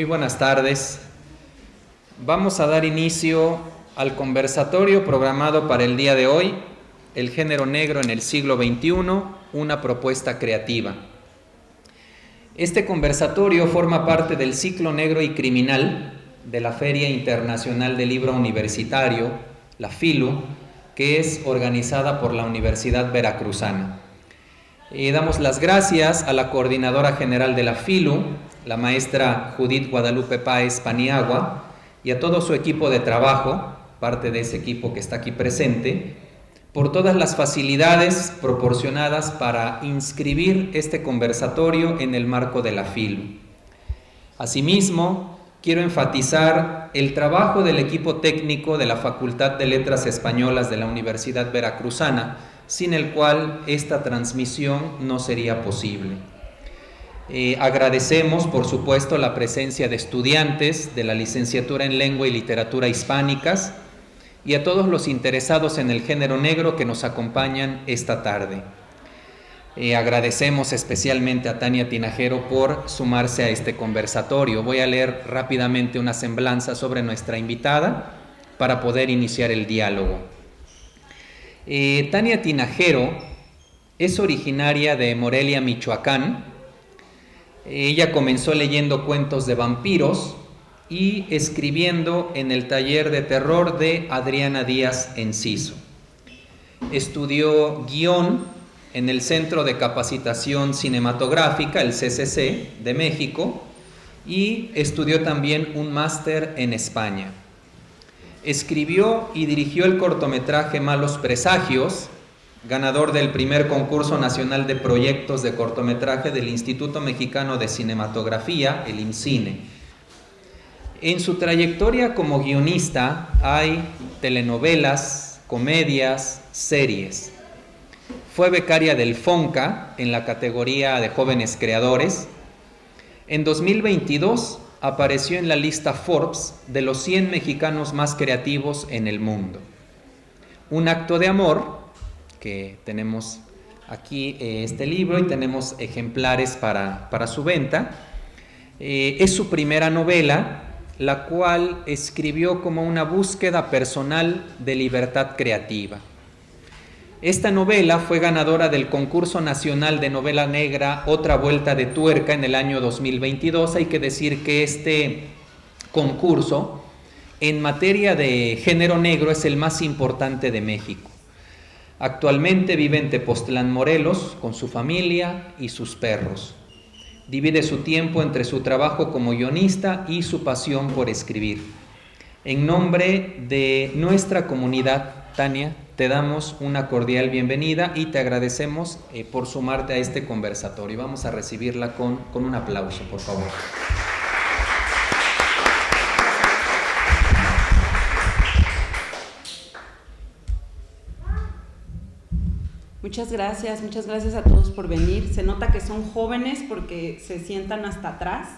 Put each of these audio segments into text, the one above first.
Muy buenas tardes. Vamos a dar inicio al conversatorio programado para el día de hoy, El género negro en el siglo XXI, una propuesta creativa. Este conversatorio forma parte del ciclo Negro y Criminal de la Feria Internacional del Libro Universitario, la FILU, que es organizada por la Universidad Veracruzana. Damos las gracias a la coordinadora general de la FILU, la maestra Judith Guadalupe Páez Paniagua, y a todo su equipo de trabajo, parte de ese equipo que está aquí presente, por todas las facilidades proporcionadas para inscribir este conversatorio en el marco de la FILU. Asimismo, quiero enfatizar el trabajo del equipo técnico de la Facultad de Letras Españolas de la Universidad Veracruzana, sin el cual esta transmisión no sería posible. Agradecemos, por supuesto, la presencia de estudiantes de la licenciatura en Lengua y Literatura Hispánicas y a todos los interesados en el género negro que nos acompañan esta tarde. Agradecemos especialmente a Tania Tinajero por sumarse a este conversatorio. Voy a leer rápidamente una semblanza sobre nuestra invitada para poder iniciar el diálogo. Tania Tinajero es originaria de Morelia, Michoacán. Ella comenzó leyendo cuentos de vampiros y escribiendo en el taller de terror de Adriana Díaz Enciso. Estudió guión en el Centro de Capacitación Cinematográfica, el CCC, de México, y estudió también un máster en España. Escribió y dirigió el cortometraje Malos Presagios, ganador del primer concurso nacional de proyectos de cortometraje del Instituto Mexicano de Cinematografía, el IMCINE. En su trayectoria como guionista hay telenovelas, comedias, series. Fue becaria del FONCA en la categoría de jóvenes creadores. En 2022 apareció en la lista Forbes de los 100 mexicanos más creativos en el mundo. Un acto de amor, que tenemos aquí este libro y tenemos ejemplares para su venta, es su primera novela, la cual escribió como una búsqueda personal de libertad creativa. Esta novela fue ganadora del concurso nacional de novela negra Otra Vuelta de Tuerca en el año 2022. Hay que decir que este concurso en materia de género negro es el más importante de México. Actualmente vive en Tepoztlán, Morelos, con su familia y sus perros. Divide su tiempo entre su trabajo como guionista y su pasión por escribir. En nombre de nuestra comunidad, Tania, te damos una cordial bienvenida y te agradecemos por sumarte a este conversatorio. Vamos a recibirla con un aplauso, por favor. Muchas gracias a todos por venir. Se nota que son jóvenes porque se sientan hasta atrás.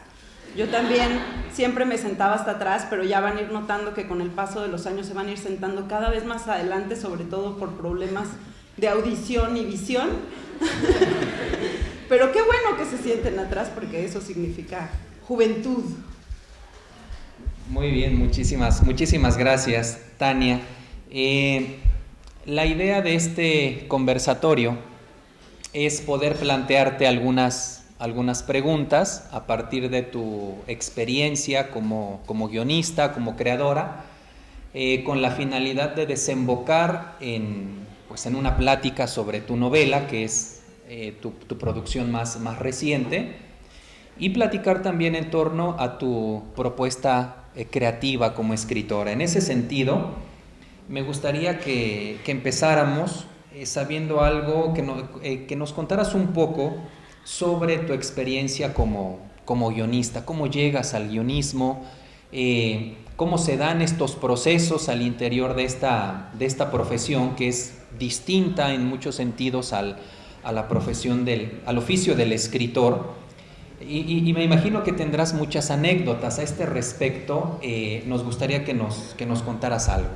Yo también siempre me sentaba hasta atrás, pero ya van a ir notando que con el paso de los años se van a ir sentando cada vez más adelante, sobre todo por problemas de audición y visión. Pero qué bueno que se sienten atrás porque eso significa juventud. Muy bien, muchísimas gracias, Tania. La idea de este conversatorio es poder plantearte algunas preguntas a partir de tu experiencia como guionista, como creadora, con la finalidad de desembocar en una plática sobre tu novela, que es tu producción más reciente, y platicar también en torno a tu propuesta creativa como escritora. En ese sentido, me gustaría que empezáramos sabiendo algo, que nos contaras un poco sobre tu experiencia como guionista, cómo llegas al guionismo, cómo se dan estos procesos al interior de esta profesión, que es distinta en muchos sentidos a la profesión al oficio del escritor. Y me imagino que tendrás muchas anécdotas a este respecto. Nos gustaría que nos contaras algo.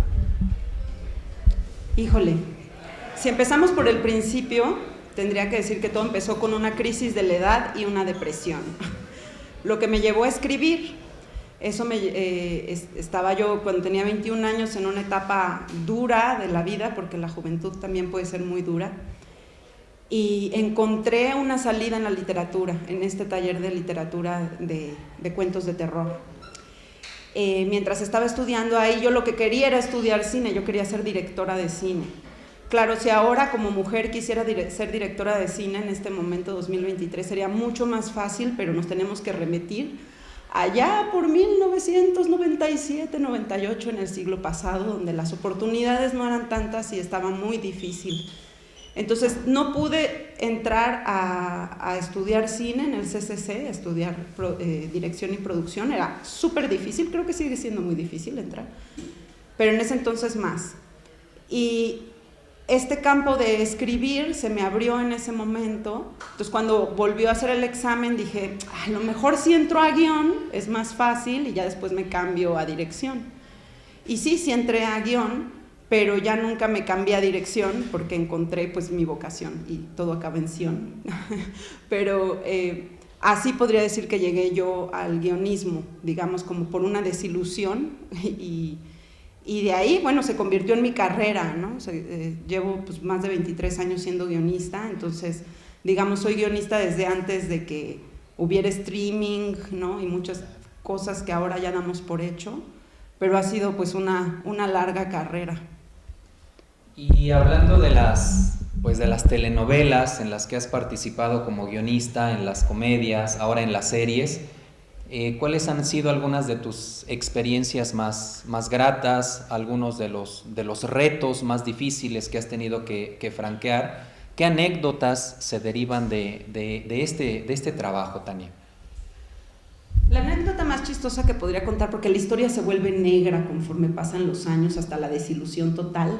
Híjole, si empezamos por el principio, tendría que decir que todo empezó con una crisis de la edad y una depresión, lo que me llevó a escribir. Eso estaba yo cuando tenía 21 años en una etapa dura de la vida, porque la juventud también puede ser muy dura, y encontré una salida en la literatura, en este taller de literatura de cuentos de terror. Mientras estaba estudiando ahí, yo lo que quería era estudiar cine, yo quería ser directora de cine. Claro, si ahora como mujer quisiera ser directora de cine en este momento, 2023, sería mucho más fácil, pero nos tenemos que remitir allá por 1997, 98, en el siglo pasado, donde las oportunidades no eran tantas y estaba muy difícil. Entonces no pude entrar a estudiar cine en el CCC, a estudiar dirección y producción, era súper difícil, creo que sigue siendo muy difícil entrar, pero en ese entonces más. Y este campo de escribir se me abrió en ese momento, entonces cuando volvió a hacer el examen dije, a lo mejor si entro a guión es más fácil y ya después me cambio a dirección. Y sí entré a guión, pero ya nunca me cambié a dirección porque encontré pues mi vocación y todo acaba en Sion. Pero así podría decir que llegué yo al guionismo, digamos como por una desilusión y de ahí, bueno, se convirtió en mi carrera, ¿no? O sea, llevo pues más de 23 años siendo guionista, entonces digamos soy guionista desde antes de que hubiera streaming, ¿no? Y muchas cosas que ahora ya damos por hecho, pero ha sido pues una larga carrera. Y hablando de las telenovelas en las que has participado como guionista, en las comedias, ahora en las series, ¿cuáles han sido algunas de tus experiencias más gratas, algunos de los retos más difíciles que has tenido que franquear? ¿Qué anécdotas se derivan de este trabajo, Tania? La anécdota más chistosa que podría contar, porque la historia se vuelve negra conforme pasan los años hasta la desilusión total,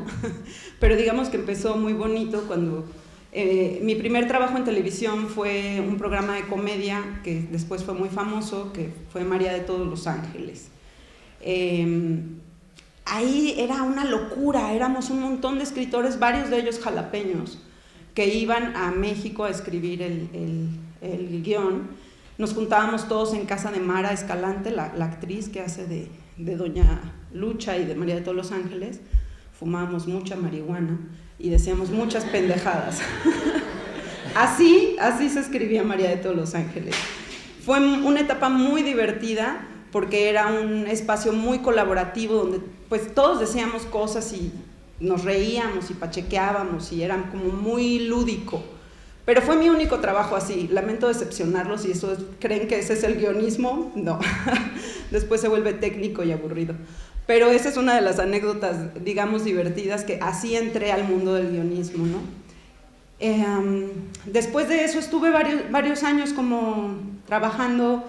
pero digamos que empezó muy bonito cuando mi primer trabajo en televisión fue un programa de comedia que después fue muy famoso, que fue María de todos los Ángeles. Ahí era una locura, éramos un montón de escritores, varios de ellos jalapeños, que iban a México a escribir el guión. Nos juntábamos todos en casa de Mara Escalante, la actriz que hace de Doña Lucha y de María de todos los Ángeles. Fumábamos mucha marihuana y decíamos muchas pendejadas. Así se escribía María de todos los Ángeles. Fue una etapa muy divertida porque era un espacio muy colaborativo donde pues todos decíamos cosas y nos reíamos y pachequeábamos y era como muy lúdico. Pero fue mi único trabajo así, lamento decepcionarlos y eso creen que ese es el guionismo, no, después se vuelve técnico y aburrido. Pero esa es una de las anécdotas, digamos, divertidas, que así entré al mundo del guionismo, ¿no? Después de eso estuve varios años como trabajando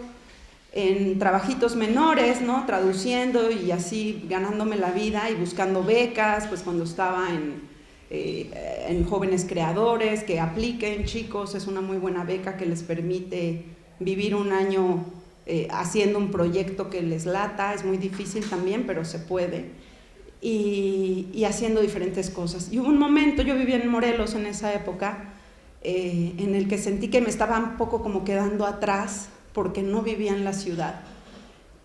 en trabajitos menores, ¿no? Traduciendo y así ganándome la vida y buscando becas, pues cuando estaba en Jóvenes Creadores, que apliquen, chicos, es una muy buena beca que les permite vivir un año haciendo un proyecto que les lata, es muy difícil también, pero se puede, y haciendo diferentes cosas. Y hubo un momento, yo vivía en Morelos en esa época, en el que sentí que me estaba un poco como quedando atrás, porque no vivía en la ciudad.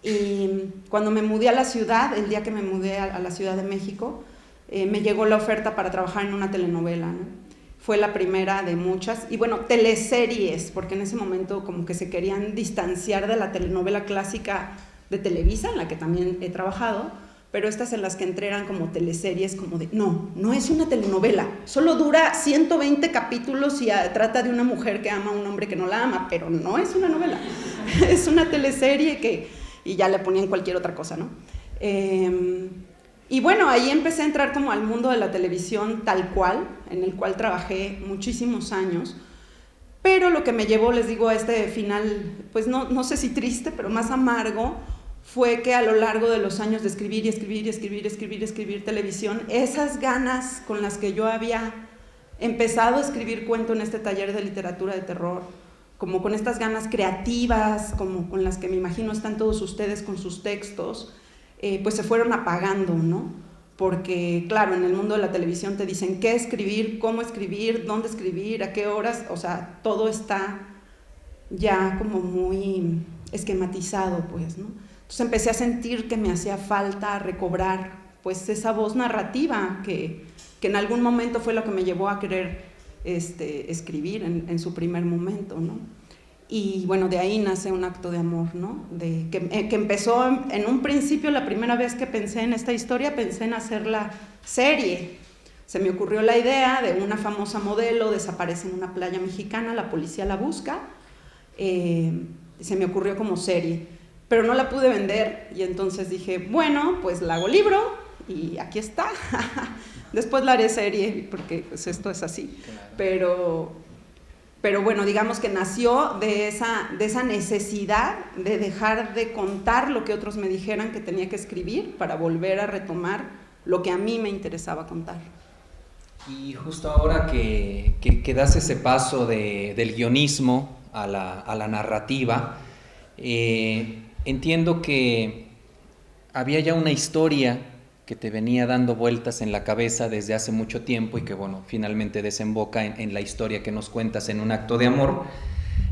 Y cuando me mudé a la ciudad, el día que me mudé a la Ciudad de México, me llegó la oferta para trabajar en una telenovela, ¿no? Fue la primera de muchas, y bueno, teleseries, porque en ese momento como que se querían distanciar de la telenovela clásica de Televisa, en la que también he trabajado, pero estas en las que entré eran como teleseries, como de, no es una telenovela, solo dura 120 capítulos y trata de una mujer que ama a un hombre que no la ama, pero no es una novela, es una teleserie y ya le ponían cualquier otra cosa, ¿no? Y bueno, ahí empecé a entrar como al mundo de la televisión tal cual, en el cual trabajé muchísimos años, pero lo que me llevó, les digo, a este final, pues no sé si triste, pero más amargo, fue que a lo largo de los años de escribir televisión, esas ganas con las que yo había empezado a escribir cuento en este taller de literatura de terror, como con estas ganas creativas, como con las que me imagino están todos ustedes con sus textos, pues se fueron apagando, ¿no? Porque, claro, en el mundo de la televisión te dicen qué escribir, cómo escribir, dónde escribir, a qué horas, o sea, todo está ya como muy esquematizado, pues, ¿no? Entonces empecé a sentir que me hacía falta recobrar pues esa voz narrativa que en algún momento fue lo que me llevó a querer escribir en su primer momento, ¿no? Y bueno, de ahí nace Un acto de amor, ¿no? Que empezó en un principio, la primera vez que pensé en esta historia, pensé en hacerla serie. Se me ocurrió la idea de una famosa modelo, desaparece en una playa mexicana, la policía la busca, se me ocurrió como serie, pero no la pude vender y entonces dije, bueno, pues la hago libro y aquí está. Después la haré serie porque pues esto es así, claro. Pero bueno, digamos que nació de esa necesidad de dejar de contar lo que otros me dijeran que tenía que escribir para volver a retomar lo que a mí me interesaba contar. Y justo ahora que das ese paso del guionismo a la narrativa, entiendo que había ya una historia que te venía dando vueltas en la cabeza desde hace mucho tiempo y que, bueno, finalmente desemboca en la historia que nos cuentas en Un acto de amor,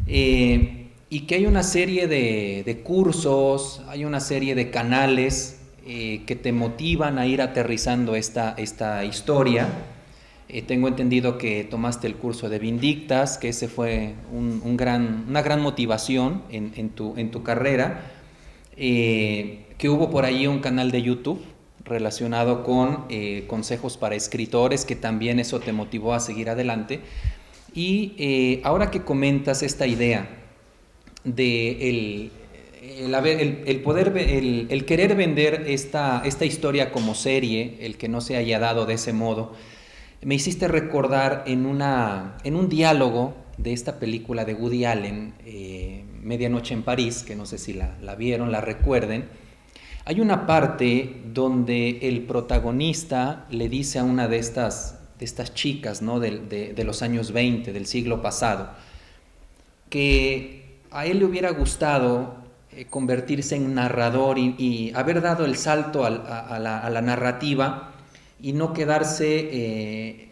y que hay una serie de cursos, hay una serie de canales que te motivan a ir aterrizando esta historia. Tengo entendido que tomaste el curso de Vindictas, que ese fue una gran motivación en tu carrera, que hubo por ahí un canal de YouTube relacionado con consejos para escritores, que también eso te motivó a seguir adelante. Y ahora que comentas esta idea de el querer vender esta historia como serie, el que no se haya dado de ese modo, me hiciste recordar en un diálogo de esta película de Woody Allen, Medianoche en París, que no sé si la vieron, la recuerden. Hay una parte donde el protagonista le dice a una de estas chicas, ¿no? de los años 20, del siglo pasado, que a él le hubiera gustado convertirse en narrador y haber dado el salto a la narrativa y no quedarse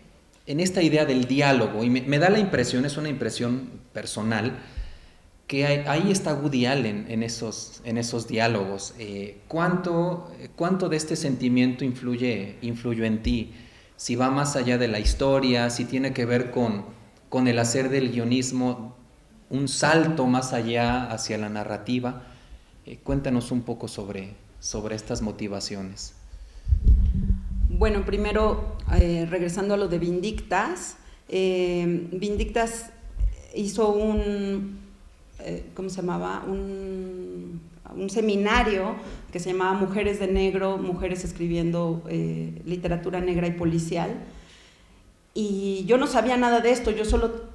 en esta idea del diálogo. Y me da la impresión, es una impresión personal, que ahí está Woody Allen en esos diálogos. ¿Cuánto de este sentimiento influyó en ti? Si va más allá de la historia, si tiene que ver con el hacer del guionismo un salto más allá hacia la narrativa. Cuéntanos un poco sobre estas motivaciones. Bueno, primero, regresando a lo de Vindictas, Vindictas hizo ¿cómo se llamaba? Un seminario que se llamaba Mujeres de Negro, Mujeres Escribiendo Literatura Negra y Policial. Y yo no sabía nada de esto, yo solo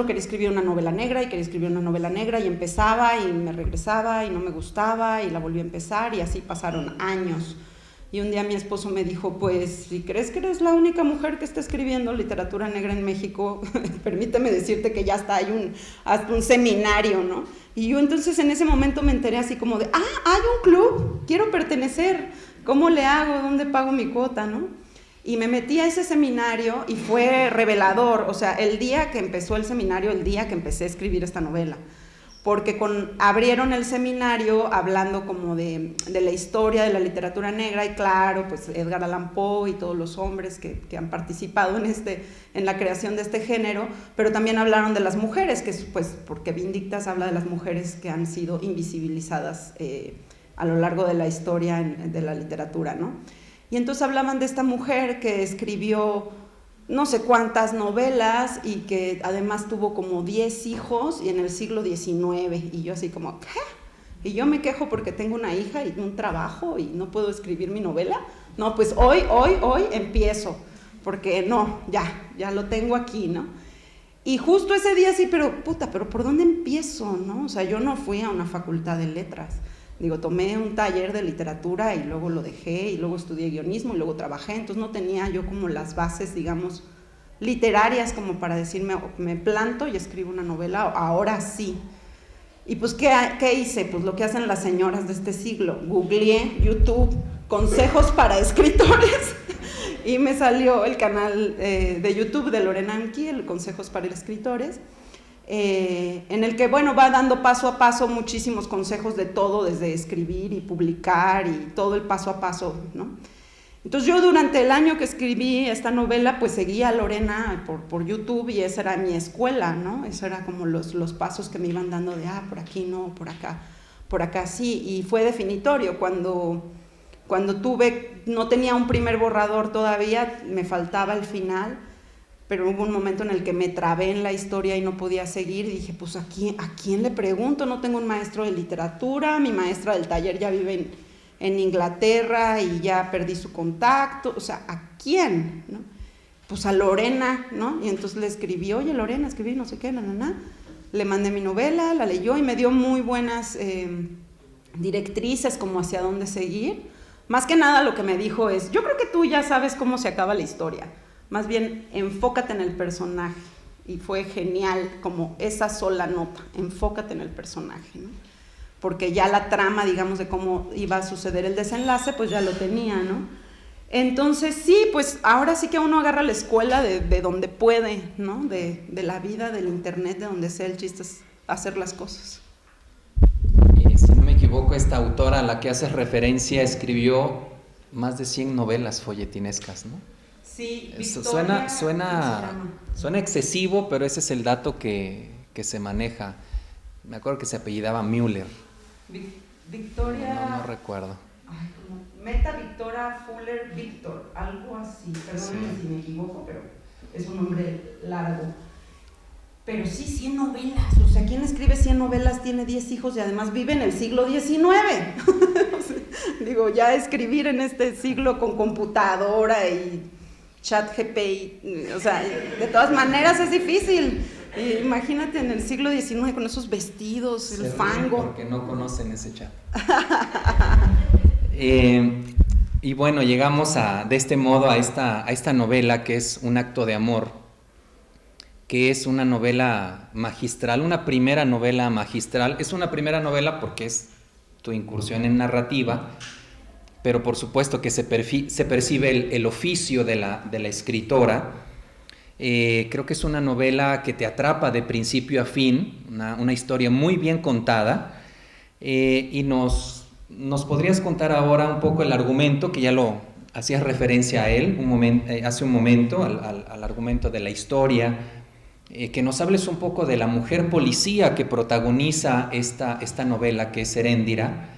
quería escribir una novela negra y empezaba y me regresaba y no me gustaba y la volví a empezar y así pasaron años. Y un día mi esposo me dijo, pues, si crees que eres la única mujer que está escribiendo literatura negra en México, permíteme decirte que ya está, hasta un seminario, ¿no? Y yo entonces en ese momento me enteré así como de, hay un club, quiero pertenecer, ¿cómo le hago? ¿Dónde pago mi cuota, no? Y me metí a ese seminario y fue revelador, o sea, el día que empezó el seminario, el día que empecé a escribir esta novela. Porque abrieron el seminario hablando como de la historia de la literatura negra y claro, pues Edgar Allan Poe y todos los hombres que han participado en la creación de este género, pero también hablaron de las mujeres, que pues porque Vindictas habla de las mujeres que han sido invisibilizadas a lo largo de la historia de la literatura, ¿no? Y entonces hablaban de esta mujer que escribió no sé cuántas novelas y que además tuvo como 10 hijos y en el siglo XIX, y yo así como, ¿qué? Y yo me quejo porque tengo una hija y un trabajo y no puedo escribir mi novela. No, pues hoy empiezo, porque no, ya lo tengo aquí, ¿no? Y justo ese día sí, pero ¿por dónde empiezo, no? O sea, yo no fui a una facultad de letras. Digo, tomé un taller de literatura y luego lo dejé y luego estudié guionismo y luego trabajé, entonces no tenía yo como las bases, digamos, literarias como para decirme, me planto y escribo una novela, ahora sí. Y pues, ¿qué hice? Pues lo que hacen las señoras de este siglo, googleé YouTube, consejos para escritores, y me salió el canal de YouTube de Lorena Anqui, el Consejos para Escritores. en el que, bueno, va dando paso a paso muchísimos consejos de todo, desde escribir y publicar y todo el paso a paso, ¿no? Entonces yo durante el año que escribí esta novela, pues seguía a Lorena por YouTube y esa era mi escuela, ¿no? Eso era como los pasos que me iban dando de, por aquí no, por acá sí, y fue definitorio. Cuando no tenía un primer borrador todavía, me faltaba el final, pero hubo un momento en el que me trabé en la historia y no podía seguir, y dije, pues ¿a quién le pregunto? No tengo un maestro de literatura, mi maestra del taller ya vive en Inglaterra y ya perdí su contacto, o sea, ¿a quién? ¿No? Pues a Lorena, ¿no? Y entonces le escribí, oye Lorena, escribí no sé qué, le mandé mi novela, la leyó y me dio muy buenas directrices como hacia dónde seguir. Más que nada lo que me dijo es, yo creo que tú ya sabes cómo se acaba la historia, más bien enfócate en el personaje, y fue genial como esa sola nota, enfócate en el personaje, ¿no? Porque ya la trama, digamos, de cómo iba a suceder el desenlace, pues ya lo tenía, ¿no? Entonces sí, pues ahora sí que uno agarra la escuela de donde puede, ¿no? De la vida, del internet, de donde sea, el chiste es hacer las cosas. Si no me equivoco, esta autora a la que haces referencia escribió más de 100 novelas folletinescas, ¿no? Sí, Victoria, suena excesivo, pero ese es el dato que se maneja. Me acuerdo que se apellidaba Müller. Victoria... No recuerdo. Ay, como Meta Victoria Fuller Victor, algo así, perdónenme si me equivoco, pero es un nombre largo. Pero sí, 100 novelas, o sea, ¿quién escribe 100 novelas? Tiene 10 hijos y además vive en el siglo XIX. Digo, ya escribir en este siglo con computadora y chat GPT, o sea, de todas maneras es difícil. Imagínate en el siglo XIX con esos vestidos, el fango. Porque no conocen ese chat. Y bueno, llegamos de este modo a esta novela que es Un acto de amor, que es una novela magistral, una primera novela magistral. Es una primera novela porque es tu incursión en narrativa, pero por supuesto que se percibe el oficio de la escritora. Creo que es una novela que te atrapa de principio a fin, una historia muy bien contada, y nos podrías contar ahora un poco el argumento, que ya lo hacías referencia a él hace un momento, al argumento de la historia, que nos hables un poco de la mujer policía que protagoniza esta novela, que es Heréndira,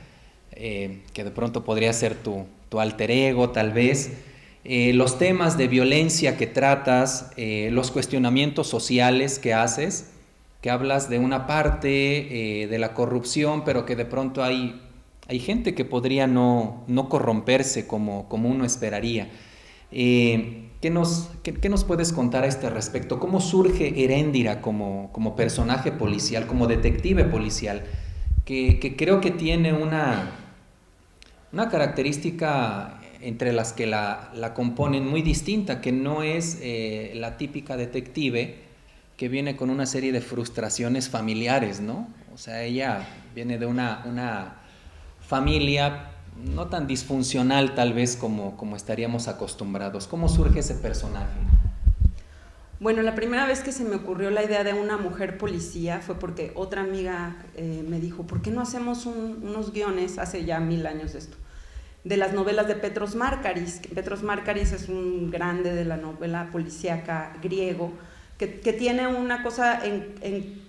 que de pronto podría ser tu alter ego tal vez. Los temas de violencia que tratas, los cuestionamientos sociales que haces, que hablas de una parte de la corrupción, pero que de pronto hay gente que podría no corromperse como uno esperaría. ¿Qué nos puedes contar a este respecto? ¿Cómo surge Heréndira como personaje policial, como detective policial, que creo que tiene una característica entre las que la componen muy distinta, que no es la típica detective que viene con una serie de frustraciones familiares, ¿no? O sea, ella viene de una familia no tan disfuncional tal vez como estaríamos acostumbrados. ¿Cómo surge ese personaje? Bueno, la primera vez que se me ocurrió la idea de una mujer policía fue porque otra amiga me dijo, ¿por qué no hacemos unos guiones, hace ya 1000 años de esto, de las novelas de Petros Márkaris? Petros Márkaris es un grande de la novela policíaca griego, que tiene una cosa en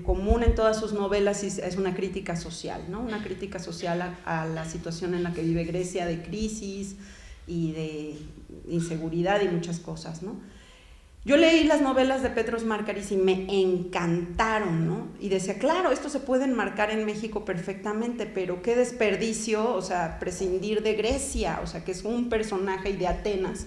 común en todas sus novelas, y es una crítica social, ¿no? Una crítica social a la situación en la que vive Grecia, de crisis y de inseguridad y muchas cosas, ¿no? Yo leí las novelas de Petros Márkaris y me encantaron, ¿no? Y decía, claro, esto se puede enmarcar en México perfectamente, pero qué desperdicio, o sea, prescindir de Grecia, o sea, que es un personaje, y de Atenas,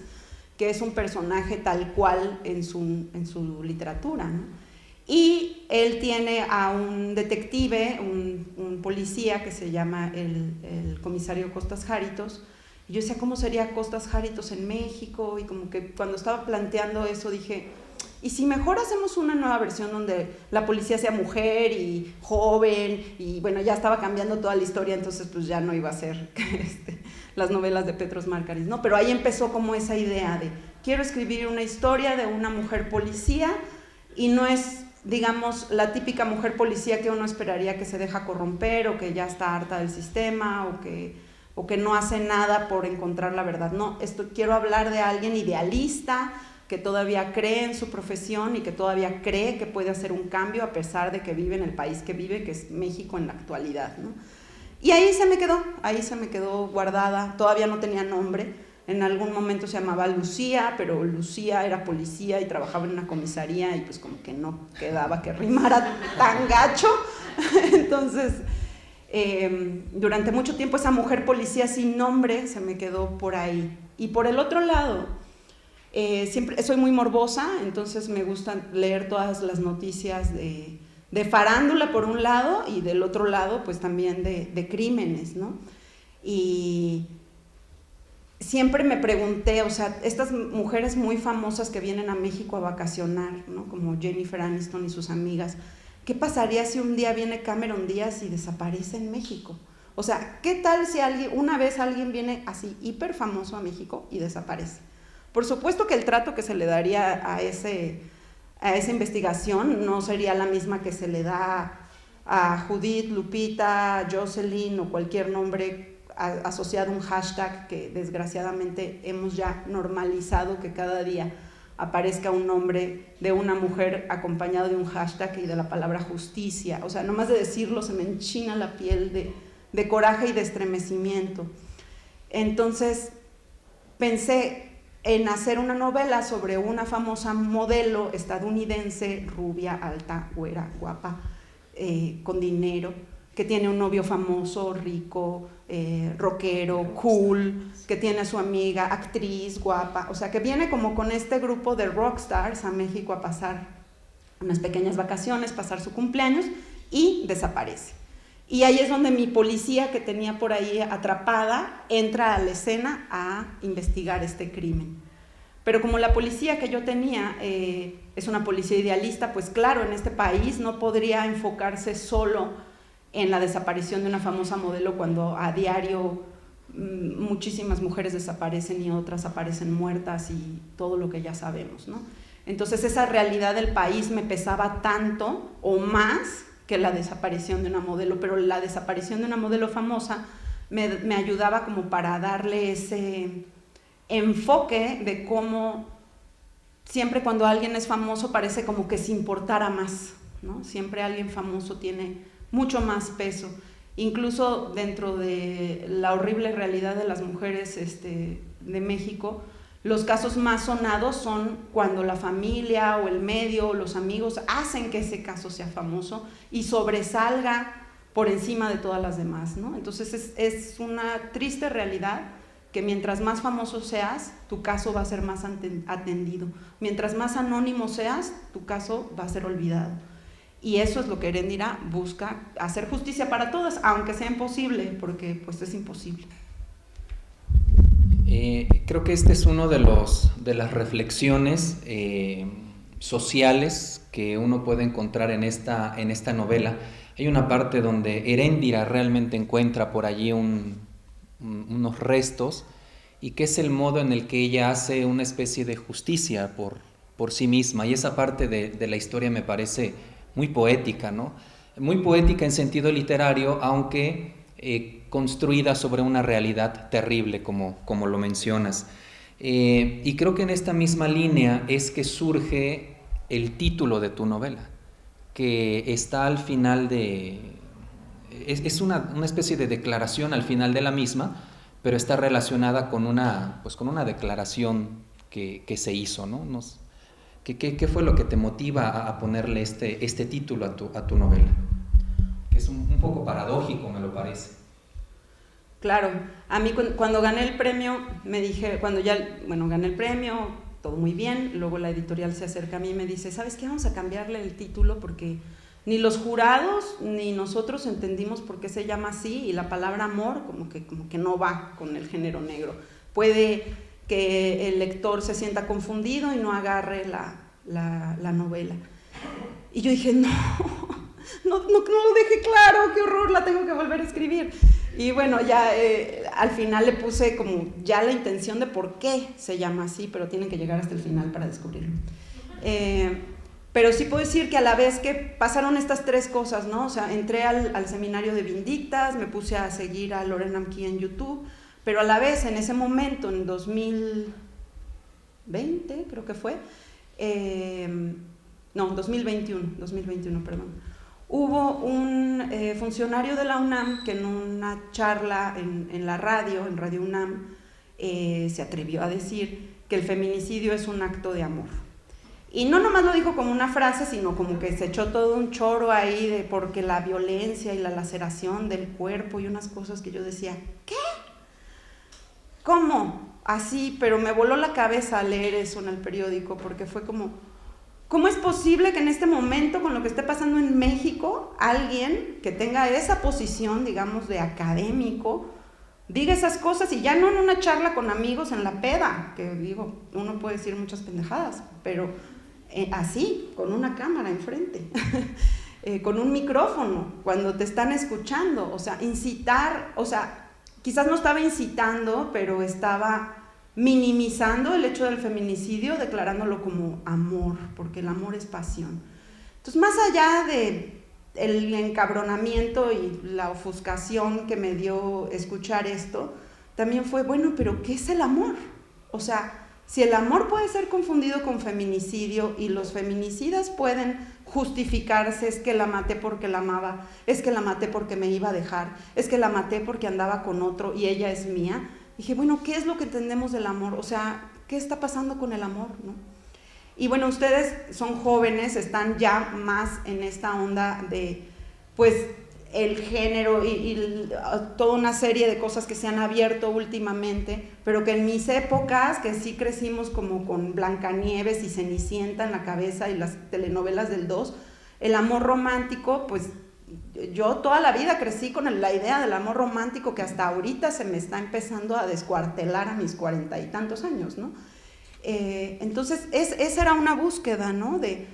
que es un personaje tal cual en su literatura, ¿no? Y él tiene a un detective, un policía que se llama el comisario Costas Járitos. Y yo decía, ¿cómo sería Costas Járitos en México? Y como que cuando estaba planteando eso dije, ¿y si mejor hacemos una nueva versión donde la policía sea mujer y joven? Y bueno, ya estaba cambiando toda la historia, entonces pues ya no iba a ser las novelas de Petros Márkaris, ¿no? Pero ahí empezó como esa idea de, quiero escribir una historia de una mujer policía, y no es, digamos, la típica mujer policía que uno esperaría que se deja corromper o que ya está harta del sistema o que no hace nada por encontrar la verdad. No, quiero hablar de alguien idealista que todavía cree en su profesión y que todavía cree que puede hacer un cambio a pesar de que vive en el país que vive, que es México en la actualidad, ¿no? Y ahí se me quedó guardada, todavía no tenía nombre, en algún momento se llamaba Lucía, pero Lucía era policía y trabajaba en una comisaría y pues como que no quedaba que rimara tan gacho, entonces durante mucho tiempo esa mujer policía sin nombre se me quedó por ahí. Y por el otro lado, siempre soy muy morbosa, entonces me gusta leer todas las noticias de farándula por un lado y del otro lado pues también de crímenes, ¿no? Y siempre me pregunté, o sea, estas mujeres muy famosas que vienen a México a vacacionar, ¿no? Como Jennifer Aniston y sus amigas, ¿qué pasaría si un día viene Cameron Díaz y desaparece en México? O sea, ¿qué tal si una vez alguien viene así hiper famoso a México y desaparece? Por supuesto que el trato que se le daría a esa investigación no sería la misma que se le da a Judith, Lupita, Jocelyn o cualquier nombre asociado a un hashtag que desgraciadamente hemos ya normalizado que cada día aparezca un nombre de una mujer acompañado de un hashtag y de la palabra justicia. O sea, nomás de decirlo se me enchina la piel de coraje y de estremecimiento. Entonces pensé en hacer una novela sobre una famosa modelo estadounidense, rubia, alta, güera, guapa, con dinero, que tiene un novio famoso, rico, rockero, cool, que tiene a su amiga, actriz, guapa, o sea, que viene como con este grupo de rockstars a México a pasar unas pequeñas vacaciones, pasar su cumpleaños y desaparece. Y ahí es donde mi policía que tenía por ahí atrapada entra a la escena a investigar este crimen. Pero como la policía que yo tenía es una policía idealista, pues claro, en este país no podría enfocarse solo en la desaparición de una famosa modelo cuando a diario muchísimas mujeres desaparecen y otras aparecen muertas y todo lo que ya sabemos, ¿no? Entonces esa realidad del país me pesaba tanto o más que la desaparición de una modelo, pero la desaparición de una modelo famosa me ayudaba como para darle ese enfoque de cómo siempre cuando alguien es famoso parece como que se importara más, ¿no? Siempre alguien famoso tiene mucho más peso, incluso dentro de la horrible realidad de las mujeres de México. Los casos más sonados son cuando la familia o el medio o los amigos hacen que ese caso sea famoso y sobresalga por encima de todas las demás, ¿no? Entonces es una triste realidad que mientras más famoso seas, tu caso va a ser más atendido. Mientras más anónimo seas, tu caso va a ser olvidado. Y eso es lo que Heréndira busca, hacer justicia para todas, aunque sea imposible, porque pues es imposible. Creo que este es uno de las reflexiones sociales que uno puede encontrar en esta novela. Hay una parte donde Heréndira realmente encuentra por allí unos restos, y que es el modo en el que ella hace una especie de justicia por sí misma, y esa parte de la historia me parece muy poética, ¿no? Muy poética en sentido literario, aunque construida sobre una realidad terrible, como lo mencionas. Y creo que en esta misma línea es que surge el título de tu novela, que está al final es una especie de declaración al final de la misma, pero está relacionada con una declaración que se hizo, ¿no? ¿Qué fue lo que te motiva a ponerle este título a tu novela? Que es un poco paradójico, me lo parece. Claro, a mí cuando gané el premio, gané el premio, todo muy bien, luego la editorial se acerca a mí y me dice, ¿sabes qué? Vamos a cambiarle el título porque ni los jurados ni nosotros entendimos por qué se llama así, y la palabra amor como que no va con el género negro. Puede que el lector se sienta confundido y no agarre la novela. Y yo dije, no lo dejé claro, qué horror, la tengo que volver a escribir. Y bueno, ya al final le puse como ya la intención de por qué se llama así, pero tienen que llegar hasta el final para descubrirlo. Pero sí puedo decir que a la vez que pasaron estas tres cosas, ¿no? O sea, entré al seminario de Vindictas, me puse a seguir a Lorena Amquí en YouTube, pero a la vez en ese momento, en 2020 creo que fue, 2021, perdón, hubo un funcionario de la UNAM que en una charla en la radio, en Radio UNAM, se atrevió a decir que el feminicidio es un acto de amor. Y no nomás lo dijo como una frase, sino como que se echó todo un choro ahí de porque la violencia y la laceración del cuerpo y unas cosas que yo decía, ¿qué? ¿Cómo? Así, pero me voló la cabeza leer eso en el periódico, porque fue como, ¿cómo es posible que en este momento, con lo que esté pasando en México, alguien que tenga esa posición, digamos, de académico, diga esas cosas y ya no en una charla con amigos en la peda, que digo, uno puede decir muchas pendejadas, pero así, con una cámara enfrente, con un micrófono, cuando te están escuchando, o sea, incitar, o sea, quizás no estaba incitando, pero estaba minimizando el hecho del feminicidio, declarándolo como amor, porque el amor es pasión. Entonces, más allá de el encabronamiento y la ofuscación que me dio escuchar esto, también fue, bueno, pero ¿qué es el amor? O sea, si el amor puede ser confundido con feminicidio y los feminicidas pueden justificarse, es que la maté porque la amaba, es que la maté porque me iba a dejar, es que la maté porque andaba con otro y ella es mía, dije, bueno, ¿qué es lo que entendemos del amor? O sea, ¿qué está pasando con el amor, no? Y bueno, ustedes son jóvenes, están ya más en esta onda de, pues, el género y toda una serie de cosas que se han abierto últimamente, pero que en mis épocas, que sí crecimos como con Blancanieves y Cenicienta en la cabeza y las telenovelas del 2, el amor romántico, pues yo toda la vida crecí con la idea del amor romántico que hasta ahorita se me está empezando a descuartelar a mis 40 y tantos años, ¿no? Entonces esa era una búsqueda, ¿no? De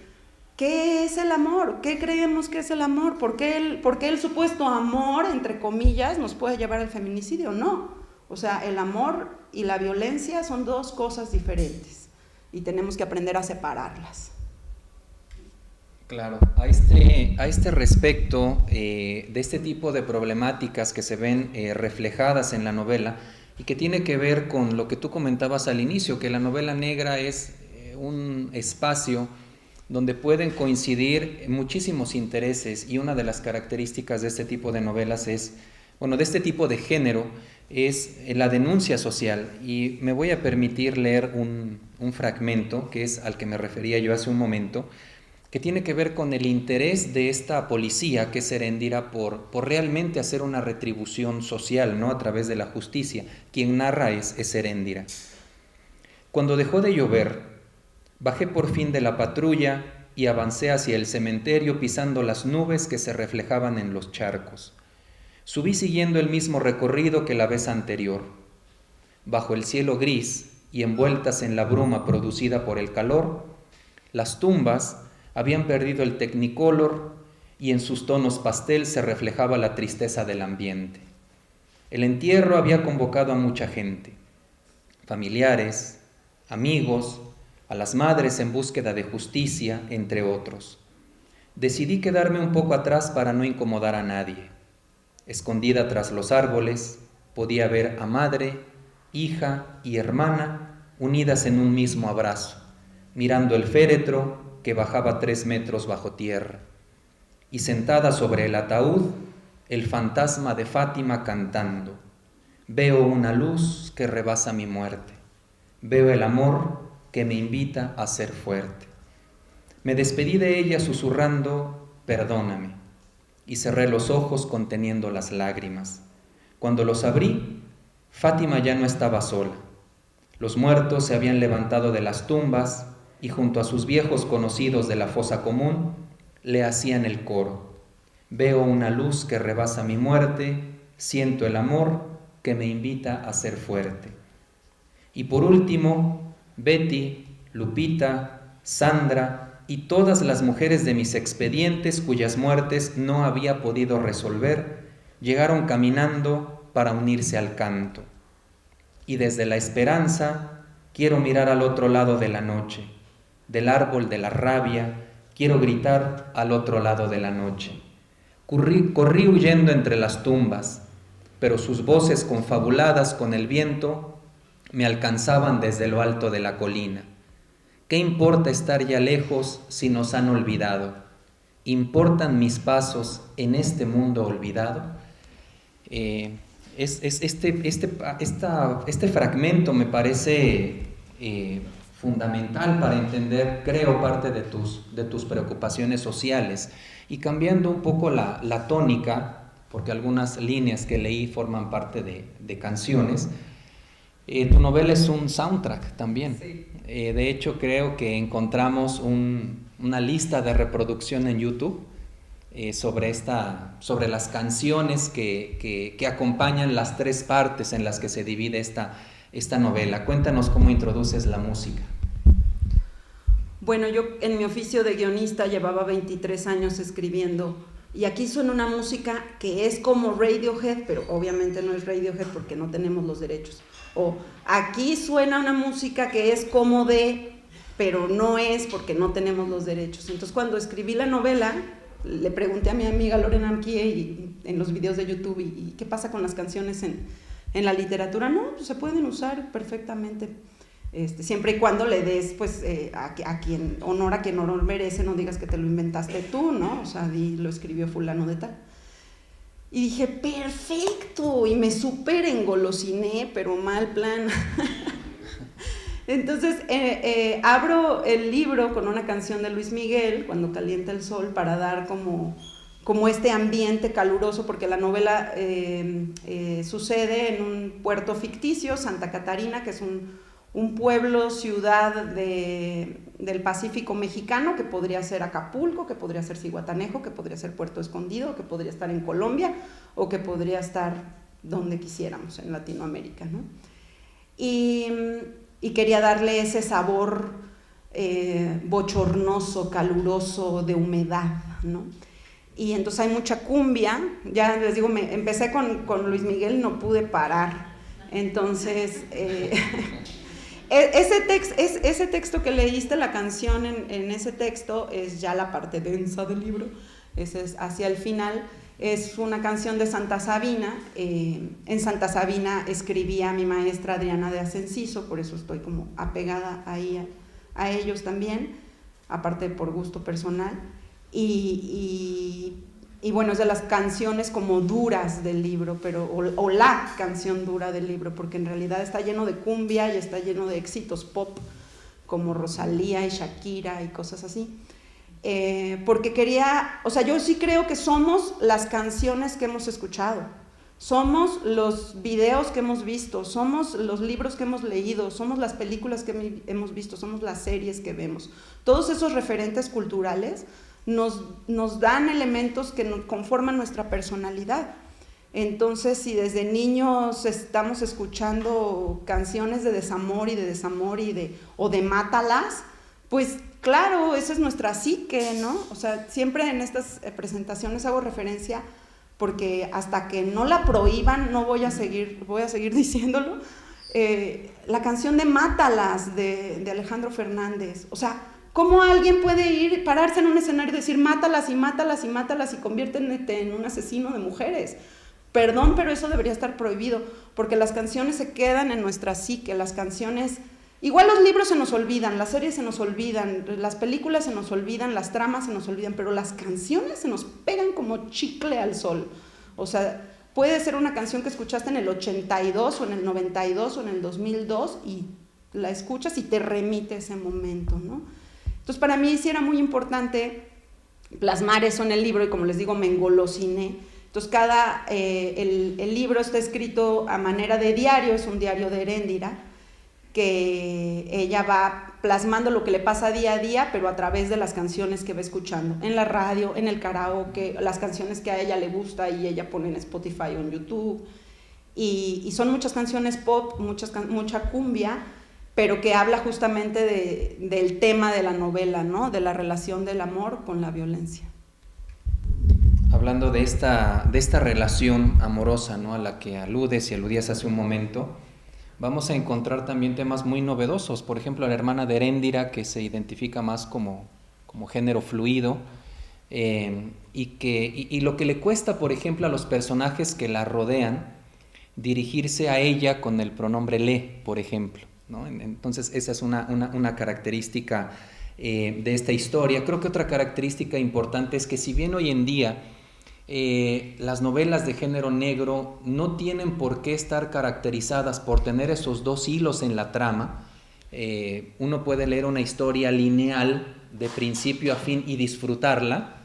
¿qué es el amor? ¿Qué creemos que es el amor? ¿Por qué el supuesto amor, entre comillas, nos puede llevar al feminicidio? No. O sea, el amor y la violencia son dos cosas diferentes y tenemos que aprender a separarlas. Claro, a este respecto, de este tipo de problemáticas que se ven reflejadas en la novela y que tiene que ver con lo que tú comentabas al inicio, que la novela negra es un espacio donde pueden coincidir muchísimos intereses, y una de las características de este tipo de novelas es, bueno, de este tipo de género, es la denuncia social. Y me voy a permitir leer un fragmento, que es al que me refería yo hace un momento, que tiene que ver con el interés de esta policía, que es Heréndira, por realmente hacer una retribución social, ¿no? A través de la justicia. Quien narra es Heréndira. Cuando dejó de llover, bajé por fin de la patrulla y avancé hacia el cementerio pisando las nubes que se reflejaban en los charcos. Subí siguiendo el mismo recorrido que la vez anterior. Bajo el cielo gris y envueltas en la bruma producida por el calor, las tumbas habían perdido el technicolor y en sus tonos pastel se reflejaba la tristeza del ambiente. El entierro había convocado a mucha gente, familiares, amigos, a las madres en búsqueda de justicia, entre otros. Decidí quedarme un poco atrás para no incomodar a nadie. Escondida tras los árboles, podía ver a madre, hija y hermana unidas en un mismo abrazo, mirando el féretro que bajaba 3 metros bajo tierra. Y sentada sobre el ataúd, el fantasma de Fátima cantando: veo una luz que rebasa mi muerte, veo el amor que me invita a ser fuerte. Me despedí de ella susurrando: perdóname, y cerré los ojos conteniendo las lágrimas. Cuando los abrí, Fátima ya no estaba sola. Los muertos se habían levantado de las tumbas y junto a sus viejos conocidos de la fosa común le hacían el coro: veo una luz que rebasa mi muerte, siento el amor que me invita a ser fuerte. Y por último, Betty, Lupita, Sandra y todas las mujeres de mis expedientes cuyas muertes no había podido resolver, llegaron caminando para unirse al canto. Y desde la esperanza quiero mirar al otro lado de la noche, del árbol de la rabia quiero gritar al otro lado de la noche. Corrí huyendo entre las tumbas, pero sus voces confabuladas con el viento me alcanzaban desde lo alto de la colina. ¿Qué importa estar ya lejos si nos han olvidado? ¿Importan mis pasos en este mundo olvidado? Este fragmento me parece fundamental para entender, creo, parte de tus preocupaciones sociales. Y cambiando un poco la tónica, porque algunas líneas que leí forman parte de canciones, tu novela es un soundtrack también. Sí. De hecho, creo que encontramos una lista de reproducción en YouTube sobre las canciones que acompañan las tres partes en las que se divide esta novela. Cuéntanos cómo introduces la música. Bueno, yo en mi oficio de guionista llevaba 23 años escribiendo, y aquí suena una música que es como Radiohead, pero obviamente no es Radiohead porque no tenemos los derechos. O aquí suena una música que es como pero no es porque no tenemos los derechos. Entonces, cuando escribí la novela, le pregunté a mi amiga Lorena Amkie en los videos de YouTube, ¿y qué pasa con las canciones en la literatura? No, pues se pueden usar perfectamente, siempre y cuando le des pues a quien honor merece, no digas que te lo inventaste tú, ¿no? O sea, lo escribió fulano de tal. Y dije, perfecto, y me súper engolosiné, pero mal plan. Entonces abro el libro con una canción de Luis Miguel, Cuando calienta el sol, para dar como este ambiente caluroso, porque la novela sucede en un puerto ficticio, Santa Catarina, que es un pueblo, ciudad del Pacífico mexicano, que podría ser Acapulco, que podría ser Zihuatanejo, que podría ser Puerto Escondido, que podría estar en Colombia, o que podría estar donde quisiéramos, en Latinoamérica, ¿no? Y quería darle ese sabor bochornoso, caluroso, de humedad, ¿no? Y entonces hay mucha cumbia. Ya les digo, empecé con Luis Miguel, no pude parar. Entonces, ese texto que leíste, la canción en ese texto, es ya la parte densa del libro, ese es hacia el final. Es una canción de Santa Sabina. En Santa Sabina escribía mi maestra Adriana de Ascenciso, por eso estoy como apegada ahí a ellos también, aparte por gusto personal. Y bueno, es de las canciones como duras del libro, o la canción dura del libro, porque en realidad está lleno de cumbia y está lleno de éxitos pop, como Rosalía y Shakira y cosas así. Porque yo sí creo que somos las canciones que hemos escuchado, somos los videos que hemos visto, somos los libros que hemos leído, somos las películas que hemos visto, somos las series que vemos. Todos esos referentes culturales nos dan elementos que conforman nuestra personalidad. Entonces, si desde niños estamos escuchando canciones de desamor o de mátalas, pues claro, esa es nuestra psique, ¿no? O sea, siempre en estas presentaciones hago referencia, porque hasta que no la prohíban, voy a seguir diciéndolo, la canción de Mátalas de Alejandro Fernández. O sea, ¿cómo alguien puede pararse en un escenario y decir mátalas y mátalas y mátalas y conviértete en un asesino de mujeres? Perdón, pero eso debería estar prohibido, porque las canciones se quedan en nuestra psique. Las canciones, igual los libros se nos olvidan, las series se nos olvidan, las películas se nos olvidan, las tramas se nos olvidan, pero las canciones se nos pegan como chicle al sol. O sea, puede ser una canción que escuchaste en el 82 o en el 92 o en el 2002 y la escuchas y te remite a ese momento, ¿no? Entonces, para mí sí era muy importante plasmar eso en el libro, y como les digo, me engolosiné. Entonces, el libro está escrito a manera de diario, es un diario de Heréndira, que ella va plasmando lo que le pasa día a día, pero a través de las canciones que va escuchando, en la radio, en el karaoke, las canciones que a ella le gusta y ella pone en Spotify o en YouTube. Y son muchas canciones pop, mucha cumbia, pero que habla justamente del tema de la novela, ¿no? De la relación del amor con la violencia. Hablando de esta relación amorosa, ¿no?, a la que aludías hace un momento, vamos a encontrar también temas muy novedosos. Por ejemplo, la hermana de Heréndira, que se identifica más como como género fluido, y lo que le cuesta, por ejemplo, a los personajes que la rodean, dirigirse a ella con el pronombre le, por ejemplo, ¿no? Entonces esa es una característica de esta historia. Creo que otra característica importante es que si bien hoy en día las novelas de género negro no tienen por qué estar caracterizadas por tener esos dos hilos en la trama, uno puede leer una historia lineal de principio a fin y disfrutarla.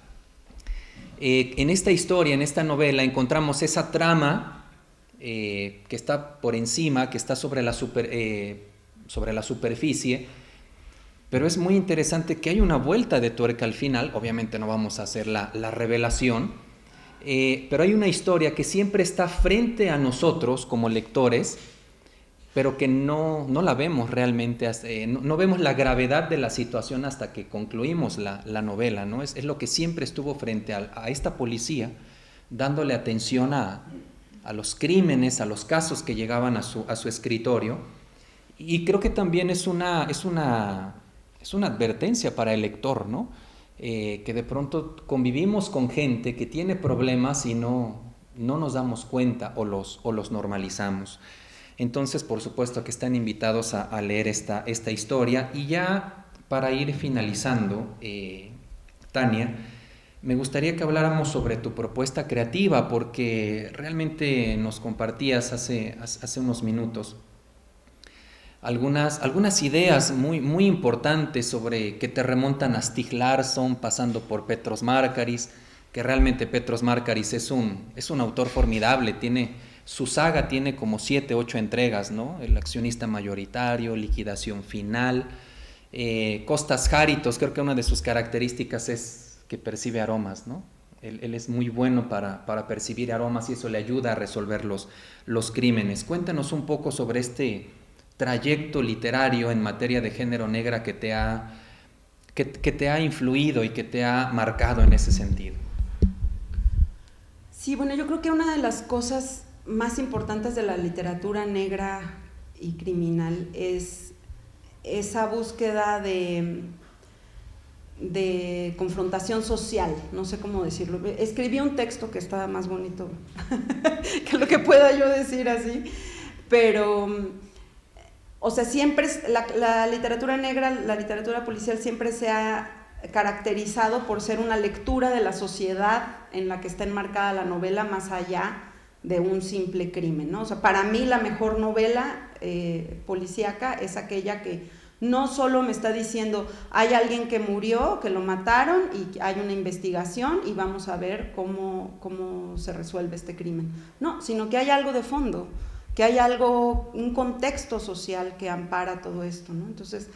En esta historia, en esta novela, encontramos esa trama que está por encima, que está sobre la superficie, pero es muy interesante que hay una vuelta de tuerca al final. Obviamente no vamos a hacer la revelación, pero hay una historia que siempre está frente a nosotros como lectores, pero que no la vemos realmente, no vemos la gravedad de la situación hasta que concluimos la novela, ¿no? Es lo que siempre estuvo frente a esta policía, dándole atención a los crímenes, a los casos que llegaban a su escritorio. Y creo que también es una advertencia para el lector, ¿no? Que de pronto convivimos con gente que tiene problemas y no nos damos cuenta o los normalizamos. Entonces, por supuesto que están invitados a leer esta historia. Y ya para ir finalizando, Tania, me gustaría que habláramos sobre tu propuesta creativa, porque realmente nos compartías hace unos minutos algunas ideas muy importantes sobre que te remontan a Stieg Larsson, pasando por Petros Márkaris, que realmente Petros Márkaris es un autor formidable. Su saga tiene como 7, 8 entregas, ¿no? El accionista mayoritario, liquidación final. Kostas Haritos, creo que una de sus características es que percibe aromas, ¿no? Él es muy bueno para percibir aromas y eso le ayuda a resolver los crímenes. Cuéntanos un poco sobre este trayecto literario en materia de género negra que te ha influido y que te ha marcado en ese sentido. Sí, bueno, yo creo que una de las cosas más importantes de la literatura negra y criminal es esa búsqueda de confrontación social, no sé cómo decirlo. Escribí un texto que estaba más bonito que lo que pueda yo decir así, pero, o sea, siempre la literatura negra, la literatura policial siempre se ha caracterizado por ser una lectura de la sociedad en la que está enmarcada la novela, más allá de un simple crimen, ¿no? O sea, para mí la mejor novela policíaca es aquella que no solo me está diciendo hay alguien que murió, que lo mataron y hay una investigación y vamos a ver cómo se resuelve este crimen, no, sino que hay algo de fondo, que hay un contexto social que ampara todo esto, ¿no? Entonces,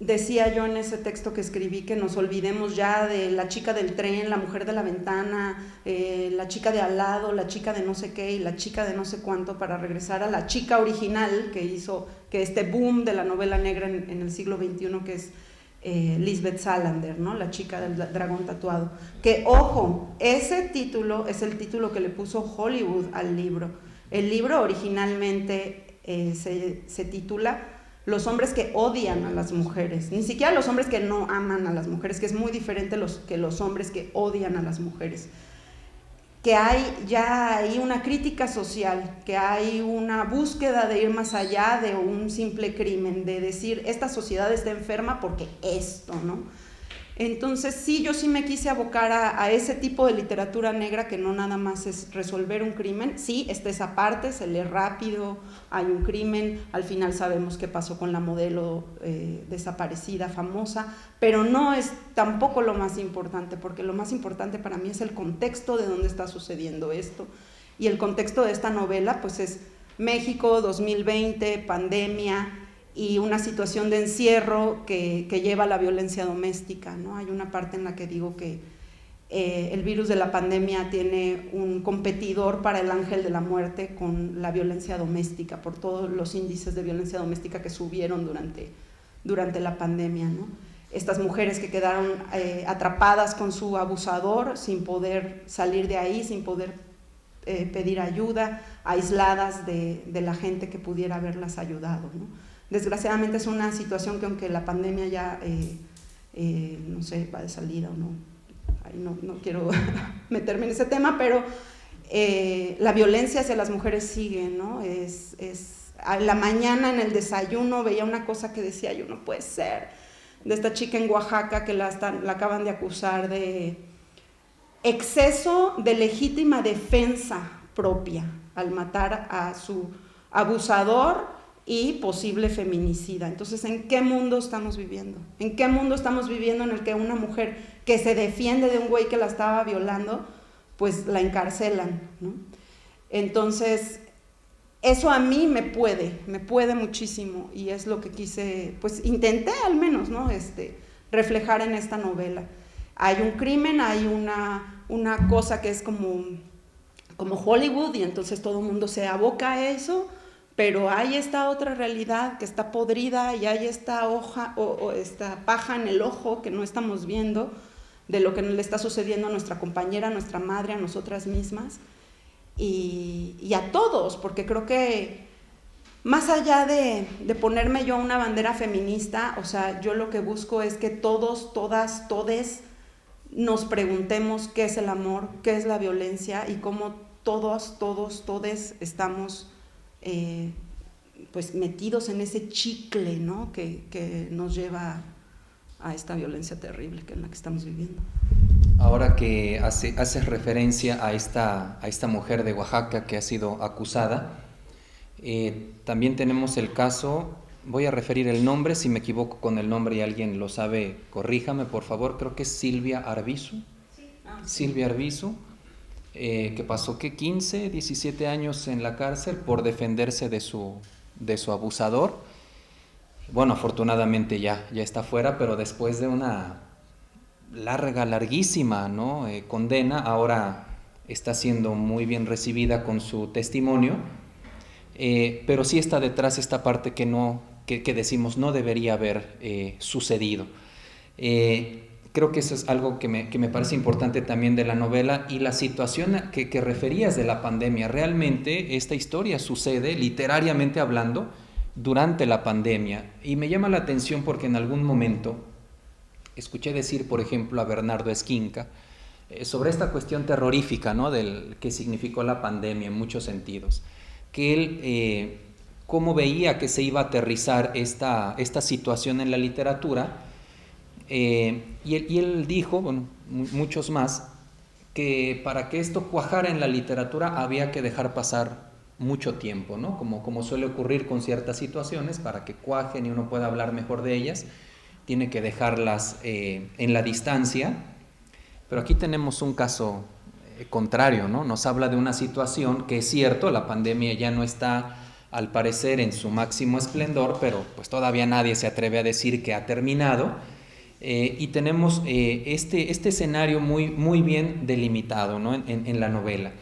decía yo en ese texto que escribí que nos olvidemos ya de la chica del tren, la mujer de la ventana, la chica de al lado, la chica de no sé qué y la chica de no sé cuánto, para regresar a la chica original que hizo que este boom de la novela negra en el siglo XXI, que es Lisbeth Salander, ¿no? La chica del dragón tatuado. Que, ojo, ese título es el título que le puso Hollywood al libro. El libro originalmente se titula Los hombres que odian a las mujeres, ni siquiera los hombres que no aman a las mujeres, que es muy diferente que los hombres que odian a las mujeres. Que hay una crítica social, que hay una búsqueda de ir más allá de un simple crimen, de decir, esta sociedad está enferma porque esto, ¿no? Entonces sí, yo sí me quise abocar a ese tipo de literatura negra que no nada más es resolver un crimen. Sí, está esa parte, se lee rápido, hay un crimen, al final sabemos qué pasó con la modelo desaparecida, famosa, pero no es tampoco lo más importante, porque lo más importante para mí es el contexto de dónde está sucediendo esto. Y el contexto de esta novela pues es México 2020, pandemia, y una situación de encierro que lleva a la violencia doméstica, ¿no? Hay una parte en la que digo que el virus de la pandemia tiene un competidor para el ángel de la muerte con la violencia doméstica, por todos los índices de violencia doméstica que subieron durante la pandemia, ¿no? Estas mujeres que quedaron atrapadas con su abusador sin poder salir de ahí, sin poder pedir ayuda, aisladas de la gente que pudiera haberlas ayudado, ¿no? Desgraciadamente es una situación que aunque la pandemia ya, no sé, va de salida o no, no quiero meterme en ese tema, pero la violencia hacia las mujeres sigue, ¿no? A la mañana en el desayuno veía una cosa que decía yo, no puede ser, de esta chica en Oaxaca que la acaban de acusar de exceso de legítima defensa propia al matar a su abusador y posible feminicida. Entonces, ¿en qué mundo estamos viviendo? ¿En qué mundo estamos viviendo en el que una mujer que se defiende de un güey que la estaba violando, pues la encarcelan, ¿no? Entonces, eso a mí me puede muchísimo, y es lo que quise, pues intenté al menos, ¿no? Reflejar en esta novela. Hay un crimen, hay una cosa que es como Hollywood, y entonces todo el mundo se aboca a eso, pero hay esta otra realidad que está podrida, y hay esta hoja o esta paja en el ojo que no estamos viendo de lo que le está sucediendo a nuestra compañera, a nuestra madre, a nosotras mismas, y a todos, porque creo que más allá de ponerme yo una bandera feminista, o sea, yo lo que busco es que todos, todas, todes nos preguntemos qué es el amor, qué es la violencia, y cómo todos, todes estamos pues metidos en ese chicle, ¿no? que nos lleva a esta violencia terrible que en la que estamos viviendo. Ahora que haces referencia a esta mujer de Oaxaca que ha sido acusada, también tenemos el caso, voy a referir el nombre, si me equivoco con el nombre y alguien lo sabe, corríjame por favor, creo que es Silvia Arbizu. Sí. Silvia Arbizu, que pasó 15, 17 años en la cárcel por defenderse de su abusador. Bueno, afortunadamente ya está fuera, pero después de una larguísima, ¿no? Condena, ahora está siendo muy bien recibida con su testimonio, pero sí está detrás esta parte que decimos no debería haber sucedido. Creo que eso es algo que me parece importante también de la novela, y la situación que referías de la pandemia. Realmente esta historia sucede, literariamente hablando, durante la pandemia, y me llama la atención porque en algún momento escuché decir, por ejemplo, a Bernardo Esquinca sobre esta cuestión terrorífica, ¿no? Del que significó la pandemia en muchos sentidos, que él cómo veía que se iba a aterrizar esta situación en la literatura, y él dijo, bueno, muchos más, que para que esto cuajara en la literatura había que dejar pasar mucho tiempo, ¿no? Como suele ocurrir con ciertas situaciones, para que cuajen y uno pueda hablar mejor de ellas, tiene que dejarlas en la distancia. Pero aquí tenemos un caso contrario, ¿no? Nos habla de una situación que es cierto, la pandemia ya no está al parecer en su máximo esplendor, pero pues todavía nadie se atreve a decir que ha terminado, y tenemos este escenario muy bien delimitado, ¿no? en la novela.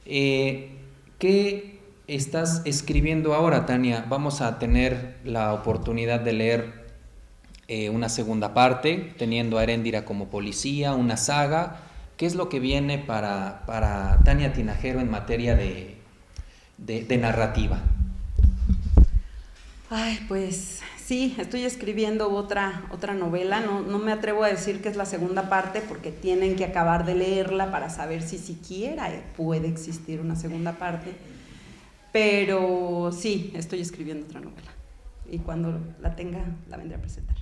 ¿Qué estás escribiendo ahora, Tania? Vamos a tener la oportunidad de leer una segunda parte, teniendo a Heréndira como policía, una saga. ¿Qué es lo que viene para Tania Tinajero en materia de narrativa? Ay, pues sí, estoy escribiendo otra novela. No me atrevo a decir que es la segunda parte, porque tienen que acabar de leerla para saber si siquiera puede existir una segunda parte. Pero sí, estoy escribiendo otra novela, y cuando la tenga la vendré a presentar.